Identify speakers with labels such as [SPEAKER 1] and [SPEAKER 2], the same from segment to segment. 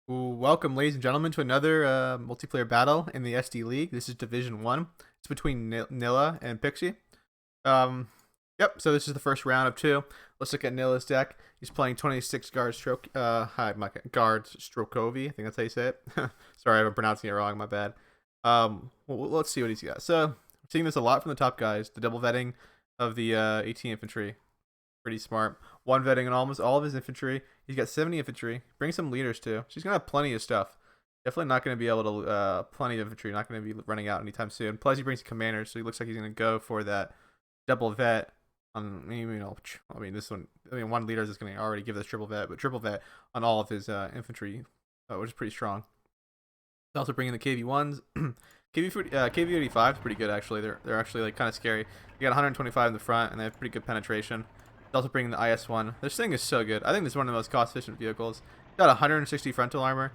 [SPEAKER 1] Welcome, ladies and gentlemen, to another multiplayer battle in the SD League. This is Division 1. It's between Nilla and Pixy. Um, so this is the first round of two. Let's look at Nilla's deck. He's playing 26 guard Strokovi. I think that's how you say it. Sorry, I'm pronouncing it wrong. My bad. Let's see what he's got. So, I'm seeing this a lot from the top guys. The double vetting of the 18 infantry. Pretty smart. One vetting on almost all of his infantry. He's got 70 infantry. Bring some leaders too. She's gonna have plenty of stuff. Definitely not gonna be able to plenty of infantry. Not gonna be running out anytime soon. Plus he brings commanders, so he looks like he's gonna go for that double vet. This one. One leader is gonna already give this triple vet, but triple vet on all of his infantry, which is pretty strong. He's also bringing the KV-1s. KV-85 is pretty good actually. They're actually like kind of scary. You got 125 in the front, and they have pretty good penetration. Also bringing the IS-1. This thing is so good. I think this is one of the most cost-efficient vehicles. It's got 160 frontal armor,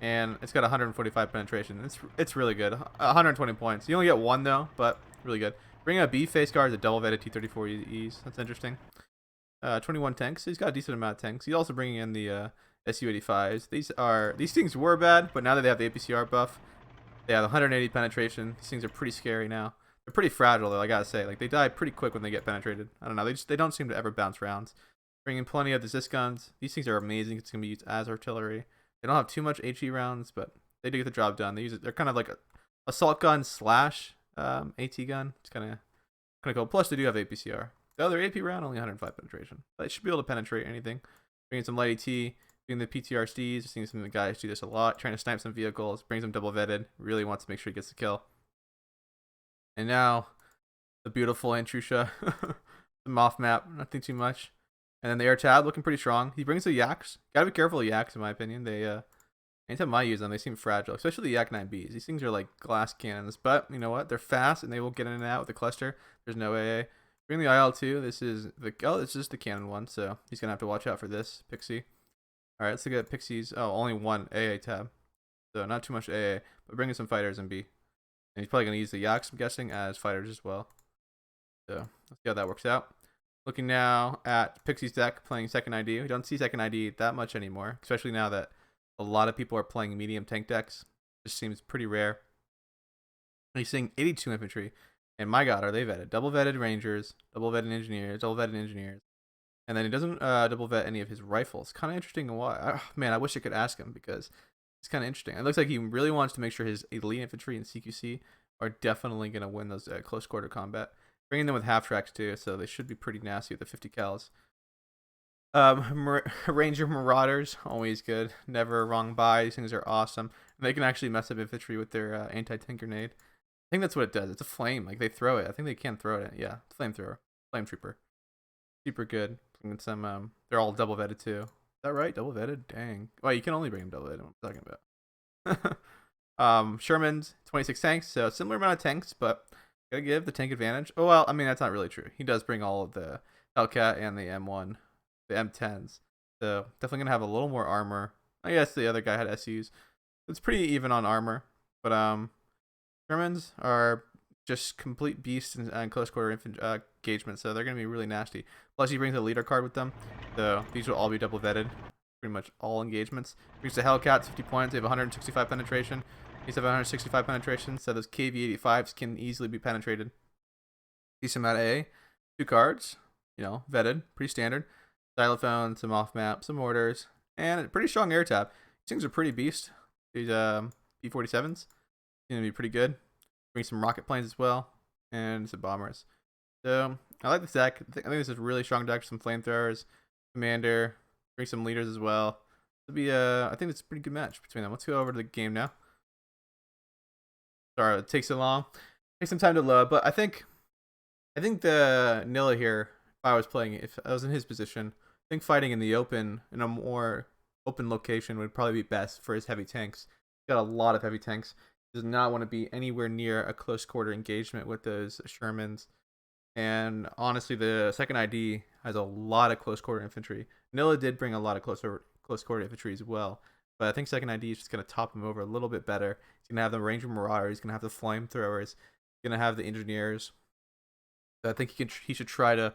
[SPEAKER 1] and it's got 145 penetration. It's really good. 120 points. You only get one though, but really good. Bringing a B face guard is a double vetted T-34Es. That's interesting. 21 tanks. He's got a decent amount of tanks. He's also bringing in the Su-85s. These things were bad, but now that they have the APCR buff, they have 180 penetration. These things are pretty scary now. They're pretty fragile though, I gotta say. Like they die pretty quick when they get penetrated. I don't know. They don't seem to ever bounce rounds. Bringing plenty of the Zis guns. These things are amazing. It's gonna be used as artillery. They don't have too much HE rounds, but they do get the job done. They use it. They're kind of like a assault gun slash AT gun. It's kind of cool. Plus they do have APCR. The other AP round only 105 penetration, but they should be able to penetrate anything. Bringing some light AT. Doing the PTRCs. Seeing some of the guys do this a lot. Trying to snipe some vehicles. Brings them double vetted. Really wants to make sure he gets the kill. And now, the beautiful Antrusha, the Moth map, nothing too much. And then the air tab looking pretty strong. He brings the Yaks. Gotta be careful of Yaks in my opinion. They anytime I use them, they seem fragile, especially the Yak 9Bs. These things are like glass cannons, but you know what? They're fast and they will get in and out with the cluster. There's no AA. Bring the IL-2. This is the cannon one, so he's gonna have to watch out for this Pixy. All right, let's look at Pixie's. Oh, only one AA tab, so not too much AA, but bringing some fighters in B. And he's probably going to use the Yaks, I'm guessing, as fighters as well. So let's see how that works out. Looking now at Pixie's deck, playing second ID. We don't see second ID that much anymore, especially now that a lot of people are playing medium tank decks. Just seems pretty rare. And he's seeing 82 infantry. And my god, are they vetted? Double vetted Rangers, double vetted Engineers, double vetted Engineers. And then he doesn't double vet any of his rifles. Kind of interesting why. Man, I wish I could ask him because it's kind of interesting. It looks like he really wants to make sure his elite infantry and CQC are definitely going to win those close quarter combat. Bringing them with half tracks too, so they should be pretty nasty with the 50 cals. Ranger Marauders, always good. Never wrong buy. These things are awesome. And they can actually mess up infantry with their anti-tank grenade. I think that's what it does. It's a flame. Like they throw it. I think they can throw it. Yeah, flamethrower. Flame trooper. Super good. And some, they're all double vetted too. Is that right? Double vetted? Dang. Oh, you can only bring them double vetted. What I'm talking about. Sherman's 26 tanks, so similar amount of tanks, but gotta give the tank advantage. Oh well, I mean that's not really true. He does bring all of the Hellcat and the M1, the M10s. So definitely gonna have a little more armor. I guess the other guy had SUs. It's pretty even on armor, but Shermans are just complete beasts in close quarter engagement, so they're gonna be really nasty. Plus, he brings a leader card with them, so these will all be double vetted. Pretty much all engagements. Brings the Hellcats 50 points. They have 165 penetration. These have 165 penetration, so those KV-85s can easily be penetrated. Decent amount of A. 2 cards, vetted, pretty standard. Xylophone, some off map, some mortars, and a pretty strong air tap. These things are pretty beast. These B-47s gonna be pretty good. Bring some rocket planes as well, and some bombers. So I like this deck. I think this is a really strong deck. Some flamethrowers, commander. Bring some leaders as well. It'll be I think it's a pretty good match between them. Let's go over to the game now. Sorry, it takes so long. Takes some time to load, but I think the Nilla here, if I was in his position, I think fighting in the open, in a more open location, would probably be best for his heavy tanks. He's got a lot of heavy tanks. He does not want to be anywhere near a close quarter engagement with those Shermans. And honestly, the second ID has a lot of close quarter infantry. Nilla did bring a lot of close quarter infantry as well, but I think second ID is just going to top him over a little bit better. He's going to have the Ranger Marauder. He's going to have the flamethrowers. He's going to have the engineers. So I think he should try to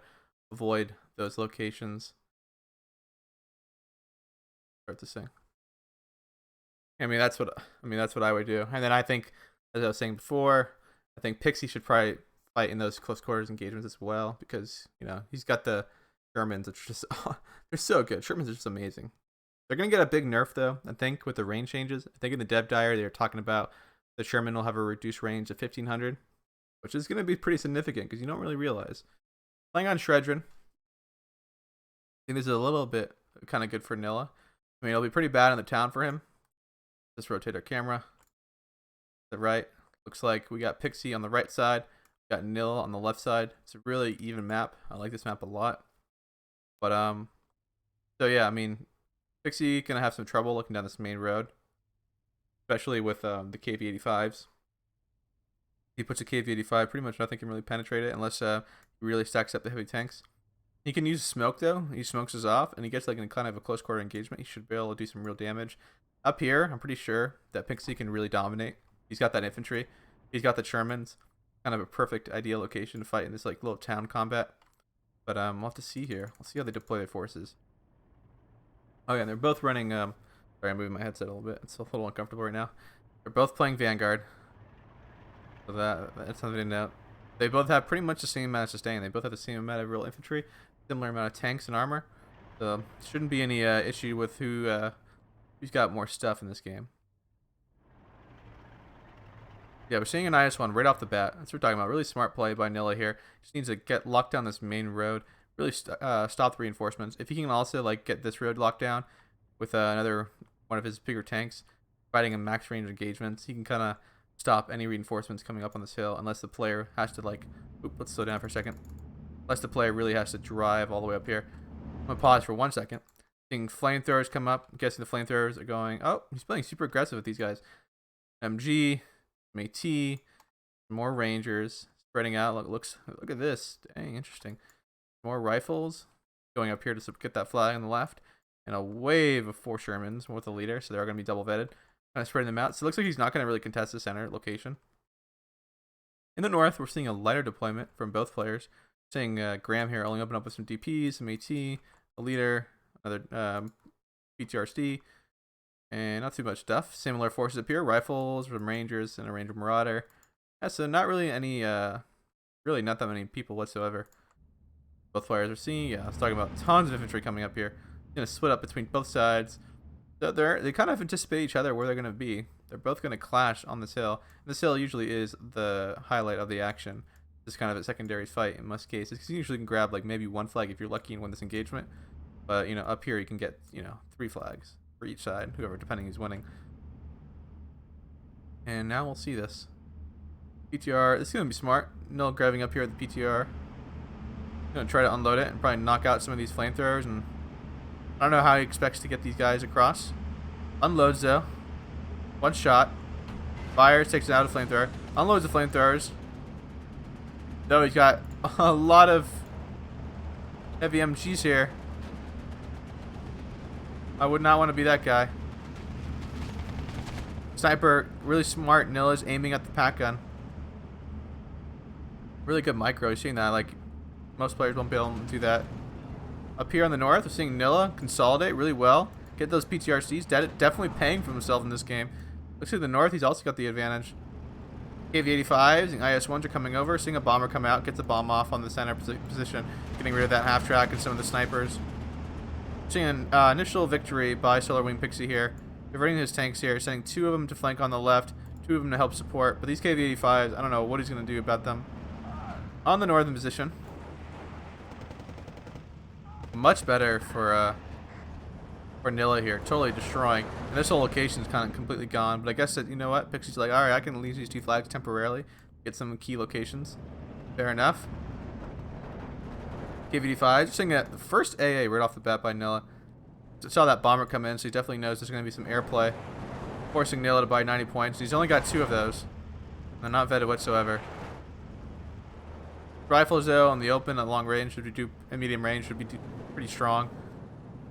[SPEAKER 1] avoid those locations. Start to sing. that's what I would do. And then I think, as I was saying before, I think Pixy should probably fight in those close quarters engagements as well because he's got the Shermans, which are just they're so good. Shermans are just amazing. They're gonna get a big nerf though, I think, with the range changes. I think in the dev diary they were talking about the Sherman will have a reduced range of 1500, which is gonna be pretty significant because you don't really realize. Playing on Shredrin, I think this is a little bit kind of good for Nilla. I mean, it'll be pretty bad in the town for him. Let's rotate our camera. To the right, looks like we got Pixy on the right side. We got Nilla on the left side. It's a really even map. I like this map a lot. But so yeah, I mean, Pixy gonna have some trouble looking down this main road, especially with the KV-85s. If he puts a KV-85, pretty much nothing can really penetrate it unless he really stacks up the heavy tanks. He can use smoke though. He smokes us off, and he gets like in kind of a close quarter engagement. He should be able to do some real damage. Up here, I'm pretty sure that Pixy can really dominate. He's got that infantry. He's got the Shermans. Kind of a perfect, ideal location to fight in this like little town combat. But we'll have to see here. Let's see how they deploy their forces. Oh yeah, and they're both running. Sorry, I'm moving my headset a little bit. It's a little uncomfortable right now. They're both playing Vanguard. So that's something to note. They both have pretty much the same amount of sustain. They both have the same amount of real infantry, similar amount of tanks and armor. So shouldn't be any issue with who's got more stuff in this game. Yeah, we're seeing an IS-1 right off the bat. That's what we're talking about. Really smart play by Nilla here. Just needs to get locked down this main road. Really stop the reinforcements. If he can also like get this road locked down with another one of his bigger tanks, fighting in max range engagements, he can kind of stop any reinforcements coming up on this hill. Unless the player has to like, let's slow down for a second. Unless the player really has to drive all the way up here. I'm gonna pause for 1 second. Seeing flamethrowers come up. I'm guessing the flamethrowers are going. Oh, he's playing super aggressive with these guys. MG. MAT, more Rangers spreading out. Look at this. Dang, interesting. More rifles going up here to get that flag on the left, and a wave of 4 Shermans with a leader, so they're going to be double vetted. Kind of spreading them out. So it looks like he's not going to really contest the center location. In the north, we're seeing a lighter deployment from both players. Seeing Graham here only open up with some DPs, some AT, a leader, another PTRSD. And not too much stuff. Similar forces up here. Rifles from Rangers and a Ranger Marauder. Yeah, so not really any, really not that many people whatsoever. Both players are seeing. Yeah, I was talking about tons of infantry coming up here. Going to split up between both sides. So they kind of anticipate each other where they're going to be. They're both going to clash on this hill. And this hill usually is the highlight of the action. This is kind of a secondary fight in most cases. Because you usually can grab like maybe 1 flag if you're lucky and win this engagement. But, up here you can get, 3 flags. For each side, whoever, depending who's winning. And now we'll see this. PTR, this is going to be smart. Nil grabbing up here at the PTR. Going to try to unload it and probably knock out some of these flamethrowers. And I don't know how he expects to get these guys across. Unloads though. 1 shot. Fires, takes out a flamethrower. Unloads the flamethrowers. Though he's got a lot of heavy MGs here. I would not want to be that guy. Sniper, really smart. Nilla's aiming at the pack gun. Really good micro. You're seeing that. Like, most players won't be able to do that. Up here on the north, we're seeing Nilla consolidate really well. Get those PTRCs. Definitely paying for himself in this game. Looks like the north, he's also got the advantage. KV-85s and IS-1s are coming over. Seeing a bomber come out. Gets a bomb off on the center position. Getting rid of that half track and some of the snipers. Seeing an initial victory by Solar Wing Pixy here. Diverting his tanks here, sending 2 of them to flank on the left, 2 of them to help support. But these KV-85s, I don't know what he's going to do about them. On the northern position. Much better for Nilla here. Totally destroying. And this whole location is kind of completely gone. But I guess that, you know what? Pixie's like, alright, I can leave these 2 flags temporarily. Get some key locations. Fair enough. KV-85, seeing that the first AA right off the bat by Nilla. Saw that bomber come in, so he definitely knows there's going to be some airplay. Forcing Nilla to buy 90 points. He's only got 2 of those. They're not vetted whatsoever. Rifles, though, on the open at long range, at medium range, should be pretty strong.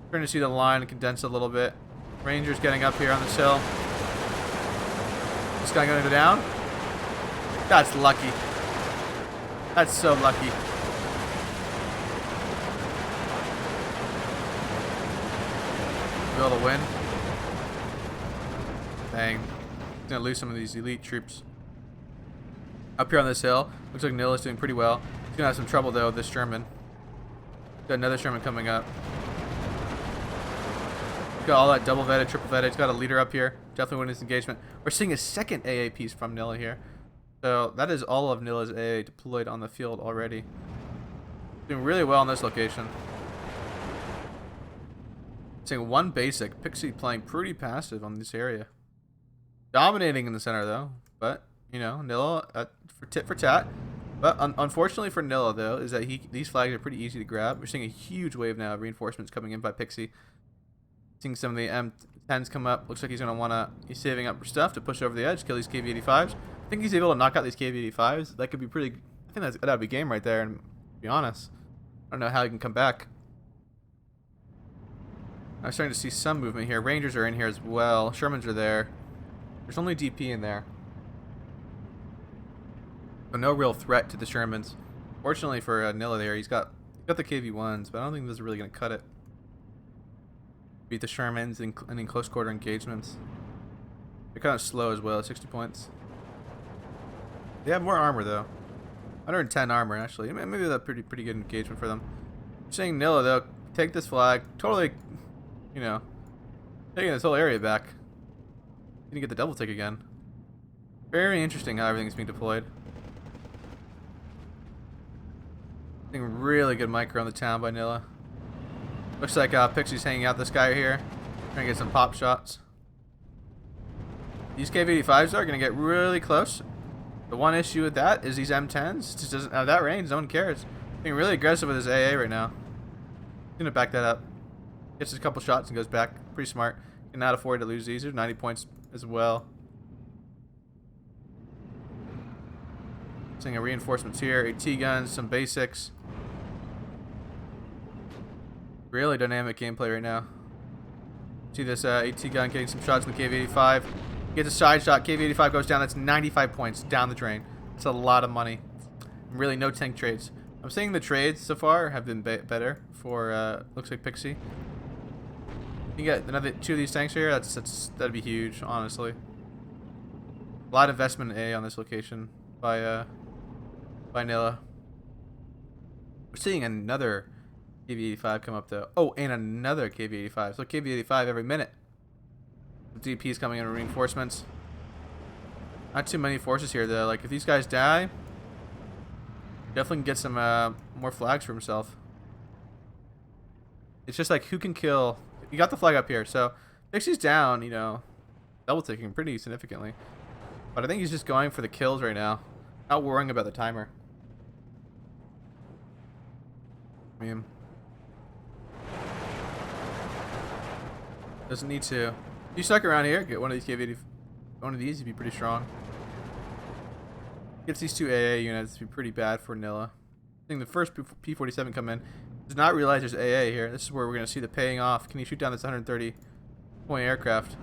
[SPEAKER 1] Starting to see the line condense a little bit. Rangers getting up here on this hill. This guy going to go down? That's lucky. That's so lucky. Be able to win. Dang. He's gonna lose some of these elite troops. Up here on this hill, looks like Nilla's doing pretty well. He's gonna have some trouble though with this Sherman. Got another Sherman coming up. He's got all that double vetted, triple vetted. He's got a leader up here. Definitely winning this engagement. We're seeing a second AA piece from Nilla here. So that is all of Nilla's AA deployed on the field already. Doing really well in this location. Seeing one basic. Pixy playing pretty passive on this area. Dominating in the center though. But, you know, Nilla for tit for tat. But unfortunately for Nilla though, is that these flags are pretty easy to grab. We're seeing a huge wave now of reinforcements coming in by Pixy. Seeing some of the M10s come up. Looks like he's gonna he's saving up for stuff to push over the edge, kill these KV-85s. I think he's able to knock out these KV-85s. That could be pretty. I think that'd be game right there. And to be honest, I don't know how he can come back. I'm starting to see some movement here. Rangers are in here as well. Shermans are there. There's only DP in there. So no real threat to the Shermans. Fortunately for Nilla there, he's got the KV-1s, but I don't think this is really going to cut it. Beat the Shermans in close quarter engagements. They're kind of slow as well, 60 points. They have more armor though. 110 armor actually. Maybe that's pretty good engagement for them. I'm saying Nilla though, take this flag. Totally, you know, taking this whole area back. Gonna get the double take again. Very interesting how everything's being deployed. I think really good micro on the town by Nilla. Looks like Pixie's hanging out this guy here. Trying to get some pop shots. These KV-85s are going to get really close. The one issue with that is these M10s just doesn't have that range. No one cares. Being really aggressive with his AA right now. He's going to back that up. Gets a couple shots and goes back. Pretty smart. Cannot afford to lose these. There's 90 points as well. Seeing reinforcements here. AT guns, some basics. Really dynamic gameplay right now. See this AT gun getting some shots in the KV-85. Gets a side shot. KV-85 goes down. That's 95 points down the drain. That's a lot of money. Really no tank trades. I'm saying the trades so far have been better for looks like Pixy. You get another 2 of these tanks here. That'd be huge, honestly. A lot of investment in A on this location by Nilla. We're seeing another KV-85 come up though. Oh, and another KV-85. So KV-85 every minute. DP's coming in with reinforcements. Not too many forces here though. Like if these guys die, definitely can get some more flags for himself. It's just like who can kill. You got the flag up here, so Pixie's down. You know, double ticking pretty significantly. But I think he's just going for the kills right now, not worrying about the timer. I mean, doesn't need to. If you stuck around here, get one of these KV-80. One of these, you'd be pretty strong. Gets these 2 AA units, it'd be pretty bad for Nilla. I think the first P-47 come in. Does not realize there's AA here. This is where we're going to see the paying off. Can you shoot down this 130 point aircraft?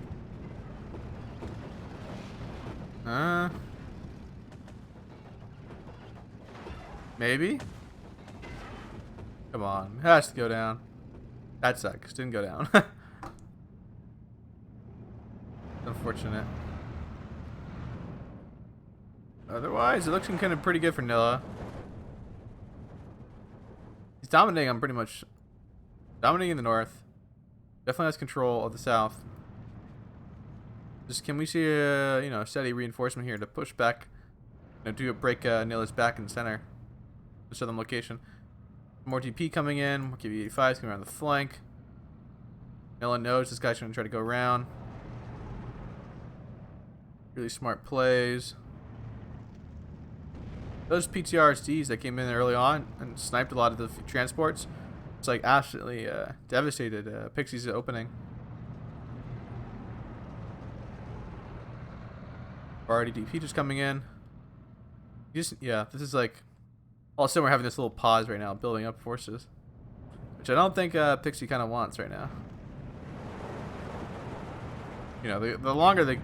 [SPEAKER 1] Maybe? Come on. It has to go down. That sucks. Didn't go down. Unfortunate. Otherwise, it looks kind of pretty good for Nilla. He's dominating on pretty much. Dominating in the north. Definitely has control of the south. Just can we see a steady reinforcement here to push back, break Nilla's back in the center, the southern location. More DP coming in. More KV-85s coming around the flank. Nilla knows this guy's going to try to go around. Really smart plays. Those PTRSDs that came in early on and sniped a lot of the transports, it's like absolutely devastated Pixie's opening. Already DP just coming in. Yeah, this is like all of a sudden we're having this little pause right now, building up forces, which I don't think Pixie kind of wants right now. The longer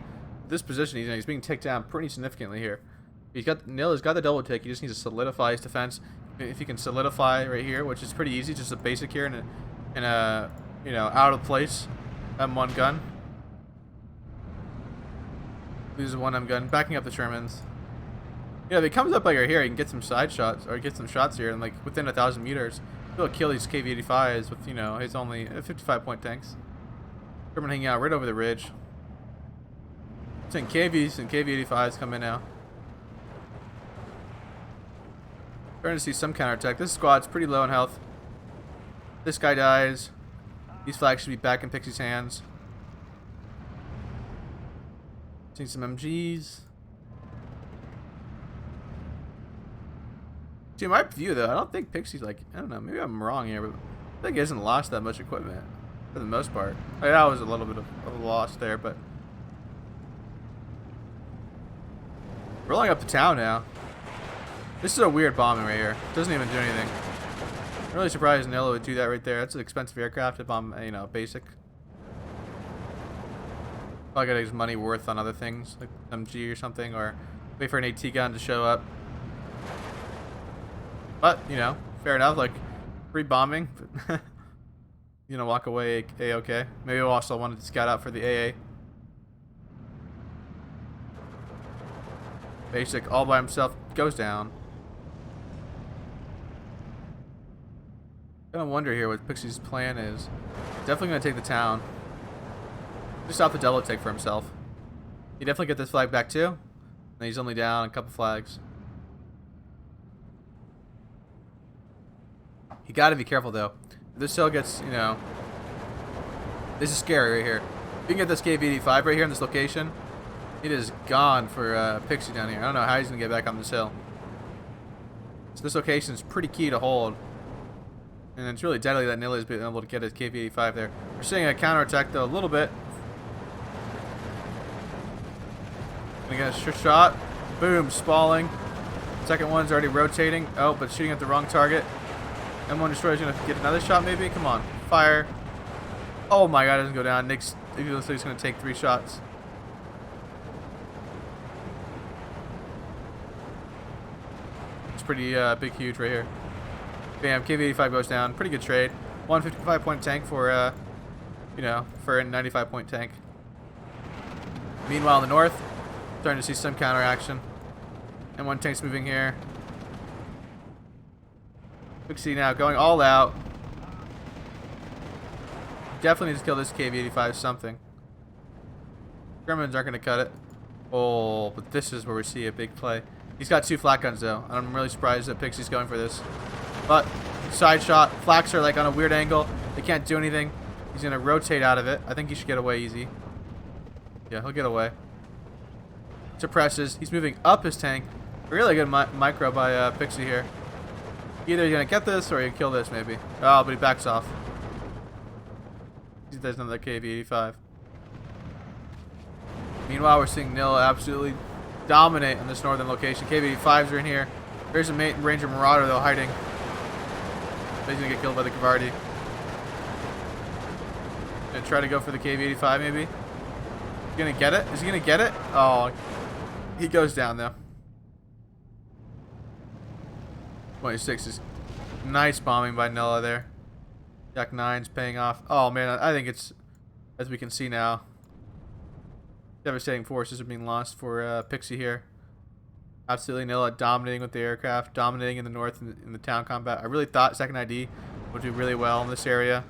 [SPEAKER 1] this position he's being taken down pretty significantly here. Nilla's got the double take. He just needs to solidify his defense. If he can solidify right here, which is pretty easy, just a basic here in a out of place M1 gun. Loses one M gun. Backing up the Shermans. Yeah, if he comes up like right here, he can get some side shots or get some shots here, and like within 1,000 meters, he'll kill these KV-85s with, you know, his only 55-point tanks. Sherman hanging out right over the ridge. Seeing KVs and KV-85s come in now. Starting to see some counterattack. This squad's pretty low in health. This guy dies. These flags should be back in Pixie's hands. Seeing some MGs. See, in my view, though, I don't think Pixie's like, I don't know, maybe I'm wrong here, but I think he hasn't lost that much equipment for the most part. Like, that was a little bit of a loss there, but rolling up to town now. This is a weird bombing right here. Doesn't even do anything. I'm really surprised Nilla would do that right there. That's an expensive aircraft to bomb, you know, basic. Probably got his money worth on other things, like MG or something, or wait for an AT gun to show up. But, you know, fair enough, like, free bombing. You know, walk away A-okay. Maybe we'll also wanted to scout out for the AA. Basic, all by himself, goes down. Gonna wonder here what Pixie's plan is. Definitely gonna take the town. Just off the double take for himself. He definitely get this flag back too. And he's only down a couple flags. You gotta be careful though. If this hill gets, you know, this is scary right here. If you can get this KV-85 right here in this location, it is gone for Pixie down here. I don't know how he's gonna get back on this hill. So this location is pretty key to hold. And it's really deadly that Nilla has been able to get his KV-85 there. We're seeing a counterattack though a little bit. Gonna get a shot. Boom, spalling. Second one's already rotating. Oh, but shooting at the wrong target. M1 Destroyer's gonna get another shot maybe? Come on. Fire. Oh my god, it doesn't go down. Nick's looks gonna take 3 shots. It's pretty big, huge right here. Bam, KV-85 goes down. Pretty good trade. 155-point tank for, you know, for a 95-point tank. Meanwhile, in the north, starting to see some counter action. M1 tank's moving here. Pixie now going all out. Definitely need to kill this KV-85 something. Shermans aren't going to cut it. Oh, but this is where we see a big play. He's got 2 flak guns though. I'm really surprised that Pixie's going for this. But side shot. Flaks are like on a weird angle. They can't do anything. He's going to rotate out of it. I think he should get away easy. Yeah, he'll get away. Suppresses. He's moving up his tank. Really good micro by Pixie here. Either you're going to get this or you kill this maybe. Oh, but he backs off. There's another KV-85. Meanwhile, we're seeing Nilla absolutely dominate on this northern location. KV-85s are in here. There's a Ranger Marauder though hiding. But he's going to get killed by the Kavardi. Gonna try to go for the KV-85 maybe. He's going to get it? Is he going to get it? Oh, he goes down though. 26 is nice bombing by Nilla there. Jack 9's paying off. Oh man, I think it's, as we can see now, devastating forces are being lost for Pixie here. Absolutely Nilla dominating with the aircraft, dominating in the north in the town combat. I really thought second ID would do really well in this area.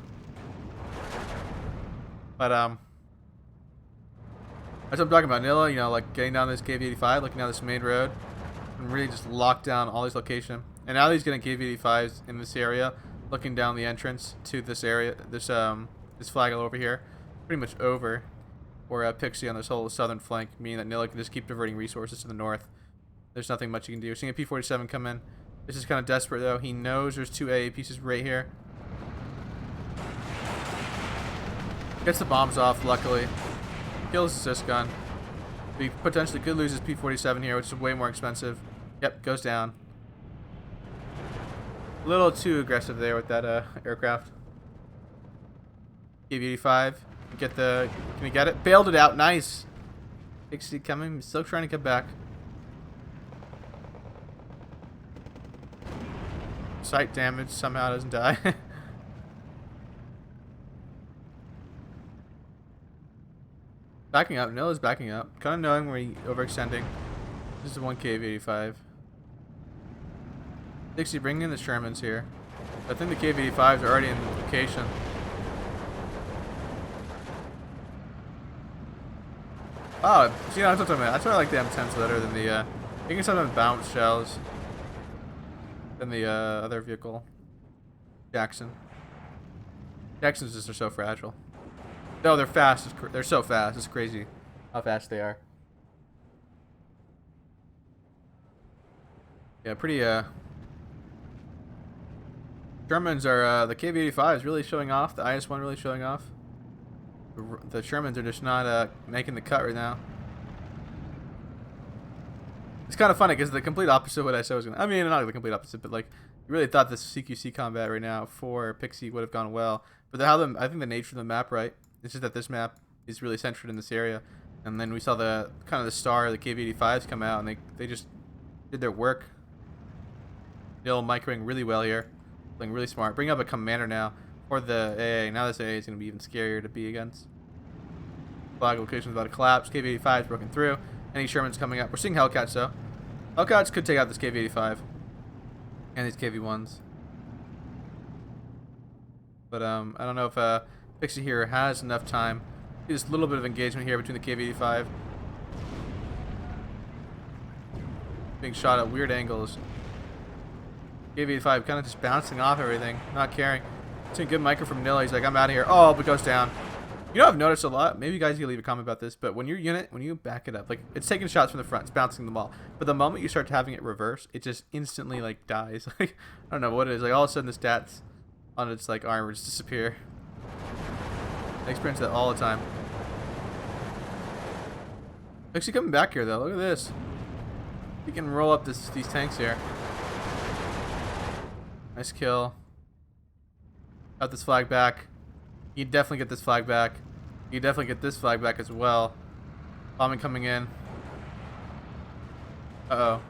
[SPEAKER 1] But that's what I'm talking about. Nilla, you know, like getting down this KV-85, looking down this main road, and really just lock down all these locations. And now he's getting KV-85s in this area, looking down the entrance to this area, this flag over here, pretty much over for Pixie on this whole southern flank, meaning that Nilla can just keep diverting resources to the north. There's nothing much you can do. We're seeing a P-47 come in. This is kind of desperate though. He knows there's 2 AA pieces right here. Gets the bombs off, luckily. Kills the assist gun. He potentially could lose his P-47 here, which is way more expensive. Yep, goes down. A little too aggressive there with that aircraft. KV-85. Can we get it? Bailed it out. Nice. Pixie coming. Still trying to get back. Sight damage. Somehow doesn't die. Backing up. Nilla's backing up. Kind of knowing where he overextending. This is one KV-85. Pixy, bring in the Shermans here. I think the KV-85s are already in the location. Oh, see, that's what I'm talking about. That's why I like the M10s better than the, you can sometimes bounce shells than the, other vehicle. Jackson. Jacksons just are so fragile. No, they're fast. They're so fast. It's crazy how fast they are. Yeah, pretty, Shermans are, the KV-85 is really showing off. The IS-1 really showing off. The Shermans are just not making the cut right now. It's kind of funny because the complete opposite of what I said was going to... I mean, not the complete opposite, but like, you really thought this CQC combat right now for Pixy would have gone well. But I think the nature of the map, right? It's just that this map is really centered in this area. And then we saw the kind of the star, the KV-85s come out, and they just did their work. Nilla microing really well here. Playing really smart. Bring up a commander now. Or the AA. Now this AA is going to be even scarier to be against. Flag location's about to collapse. KV-85 is broken through. Any Sherman's coming up. We're seeing Hellcats though. Hellcats could take out this KV-85. And these KV-1s. But I don't know if Pixy here has enough time. Just a little bit of engagement here between the KV-85. Being shot at weird angles. KV-85 kind of just bouncing off everything. Not caring. It's a good micro from Nilla. He's like, I'm out of here. Oh, but goes down. You know, I've noticed a lot. Maybe you guys can leave a comment about this, but when your unit, when you back it up, like it's taking shots from the front, it's bouncing them all. But the moment you start having it reverse, it just instantly like dies. Like I don't know what it is. Like all of a sudden the stats on its like armor just disappear. I experience that all the time. Actually coming back here though. Look at this. You can roll up these tanks here. Nice kill. Got this flag back. You definitely get this flag back. You definitely get this flag back as well. Bombing coming in. Uh-oh.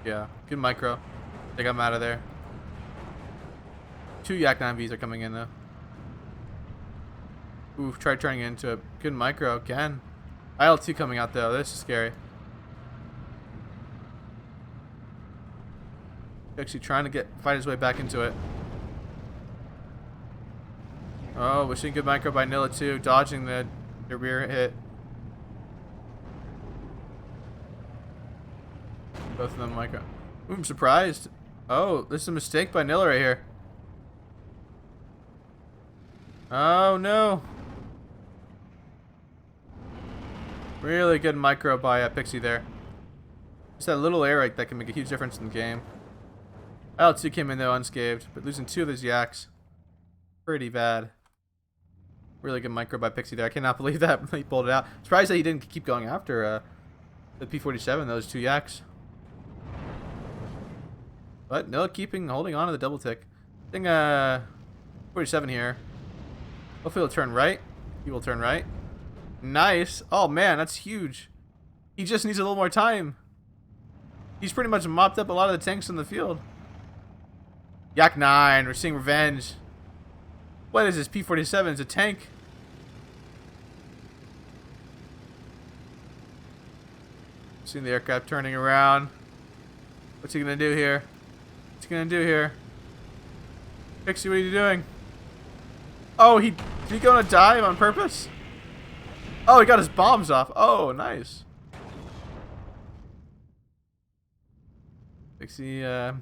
[SPEAKER 1] Yeah. Good micro. I think I'm out of there. 2 Yak 9Bs are coming in though. Ooh, tried turning it into a good micro again. IL-2 coming out though. This is scary. Actually trying to fight his way back into it. Oh, we're seeing good micro by Nilla too, dodging the rear hit. Both of them micro. Ooh, I'm surprised. Oh, this is a mistake by Nilla right here. Oh no. Really good micro by Pixy there. Just that little air right that can make a huge difference in the game. IL-2 came in though unscathed, but losing 2 of those Yaks. Pretty bad. Really good micro by Pixy there. I cannot believe that he pulled it out. Surprised that he didn't keep going after the P-47, those 2 Yaks. But no, holding on to the double tick. I think 47 here. Hopefully he'll turn right. He will turn right. Nice. Oh man, that's huge. He just needs a little more time. He's pretty much mopped up a lot of the tanks in the field. Yak 9, we're seeing revenge. What is this? P-47 is a tank. Seeing the aircraft turning around. What's he gonna do here? What's he gonna do here? Pixy, what are you doing? Oh, did he go on a dive on purpose? Oh, he got his bombs off. Oh, nice. Pixy, yeah,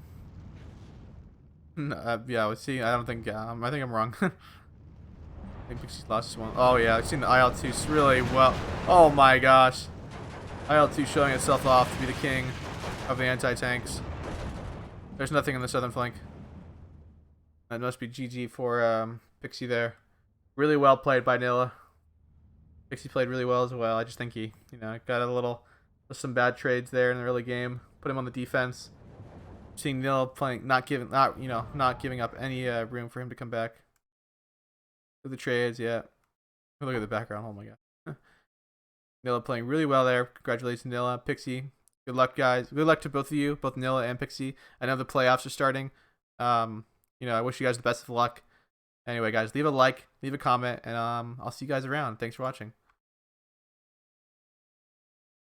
[SPEAKER 1] let's see. I don't think, I think I'm wrong. I think Pixie's lost this one. Oh, yeah, I've seen the IL-2 really well. Oh, my gosh. IL-2 showing itself off to be the king of the anti-tanks. There's nothing in the southern flank. That must be GG for Pixy there. Really well played by Nilla. Pixy played really well as well. I just think he, got some bad trades there in the early game. Put him on the defense. Seeing Nilla playing, not giving up any room for him to come back. With the trades, yeah. Look at the background. Oh my god. Nilla playing really well there. Congratulations, Nilla. Pixy, good luck, guys. Good luck to both of you, both Nilla and Pixy. I know the playoffs are starting. I wish you guys the best of luck. Anyway, guys, leave a like, leave a comment, and I'll see you guys around. Thanks for watching.